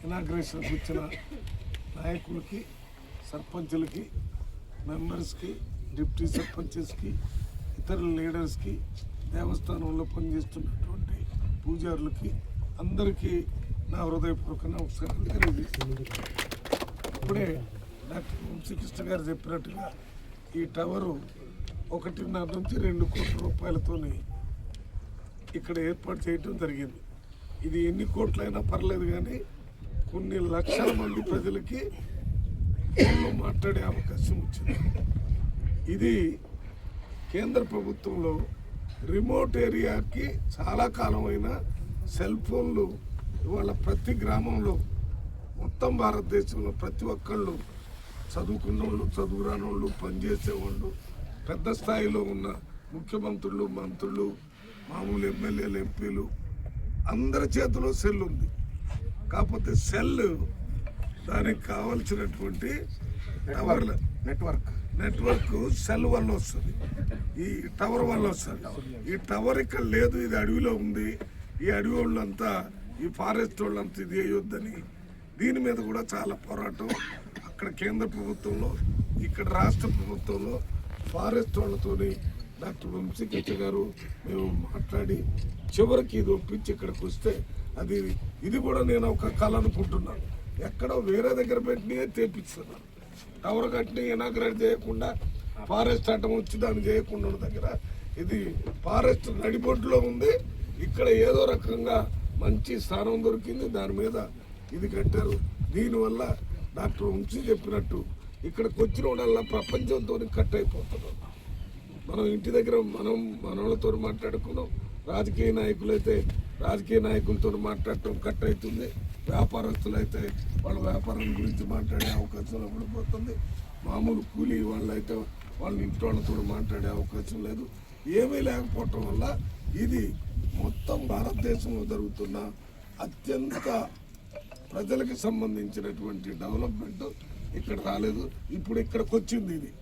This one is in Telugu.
ఇనాగ్రేషన్కి వచ్చిన నాయకులకి, సర్పంచులకి, మెంబర్స్కి, డిప్యూటీ సర్పంచెస్కి, ఇతర లీడర్స్కి, దేవస్థానంలో పనిచేస్తున్నటువంటి పూజారులకి అందరికీ నా హృదయపూర్వక నమస్కారాలు తెలియజేస్తున్నాను. ఇప్పుడే డాక్టర్ వంశీకృష్ణ గారు చెప్పినట్టుగా ఈ టవరు 1.5 నుంచి 2 కోట్ల రూపాయలతోని ఇక్కడ ఏర్పాటు చేయడం జరిగింది. ఇది ఎన్ని కోట్లైనా పర్లేదు, కానీ కొన్ని లక్షల మంది ప్రజలకి ఫోన్లో మాట్లాడే అవకాశం వచ్చింది. ఇది కేంద్ర ప్రభుత్వంలో రిమోట్ ఏరియాకి చాలా కాలమైన సెల్ ఫోన్లు ఇవాళ ప్రతి గ్రామంలో, మొత్తం భారతదేశంలో ప్రతి ఒక్కళ్ళు, చదువుకున్న వాళ్ళు, చదువురానోళ్ళు, పనిచేసేవాళ్ళు, పెద్ద స్థాయిలో ఉన్న ముఖ్యమంత్రులు, మంత్రులు, మామూలు ఎమ్మెల్యేలు, ఎంపీలు అందరి చేతిలో సెల్ ఉంది. కాకపోతే సెల్ దానికి కావాల్సినటువంటి టవర్ల నెట్వర్క్ సెల్ వల్ల వస్తుంది, ఈ టవర్ వల్ల వస్తుంది. ఈ టవర్ ఇక్కడ లేదు, ఇది అడవిలో ఉంది. ఈ అడవి వాళ్ళంతా, ఈ ఫారెస్ట్ వాళ్ళంతా ఇది వేయొద్దని దీని మీద కూడా చాలా పోరాటం అక్కడ కేంద్ర ప్రభుత్వంలో, ఇక్కడ రాష్ట్ర ప్రభుత్వంలో ఫారెస్ట్ వాళ్ళతోని డాక్టర్ వంశీకృష్ణ గారు మేము మాట్లాడి చివరికి ఇది ఒప్పించి ఇక్కడికి వస్తే ఇది కూడా నేను ఒక కళ అనుకుంటున్నాను. ఎక్కడో వేరే దగ్గర పెట్టినే తెప్పిస్తున్నాను. టవర్ కట్టిన ఇనాగ్రేట్ చేయకుండా, ఫారెస్ట్ చట్టం వచ్చి దాన్ని చేయకుండా ఉన్న దగ్గర ఇది ఫారెస్ట్ నడిబొడ్డులో ఉంది. ఇక్కడ ఏదో రకంగా మంచి స్థానం దొరికింది, దాని మీద ఇది కట్టారు. దీనివల్ల డాక్టర్ వంశీ చెప్పినట్టు ఇక్కడికి వచ్చిన వాళ్ళ ప్రపంచంతో కట్ అయిపోతున్నాం. మనం ఇంటి దగ్గర మనోళ్ళతో మాట్లాడుకున్నాం, రాజకీయ నాయకులైతే రాజకీయ నాయకులతో మాట్లాడటం కట్ అవుతుంది, వ్యాపారస్తులైతే వాళ్ళ వ్యాపారం గురించి మాట్లాడే అవకాశం పడిపోతుంది, మామూలు కూలీ వాళ్ళైతే వాళ్ళ ఇంటి వాళ్ళతో మాట్లాడే అవకాశం లేదు. ఏమీ లేకపోవటం వల్ల ఇది మొత్తం భారతదేశంలో జరుగుతున్న అత్యంత ప్రజలకు సంబంధించినటువంటి డెవలప్మెంట్ ఇక్కడ రాలేదు. ఇప్పుడు ఇక్కడికి వచ్చింది ఇది.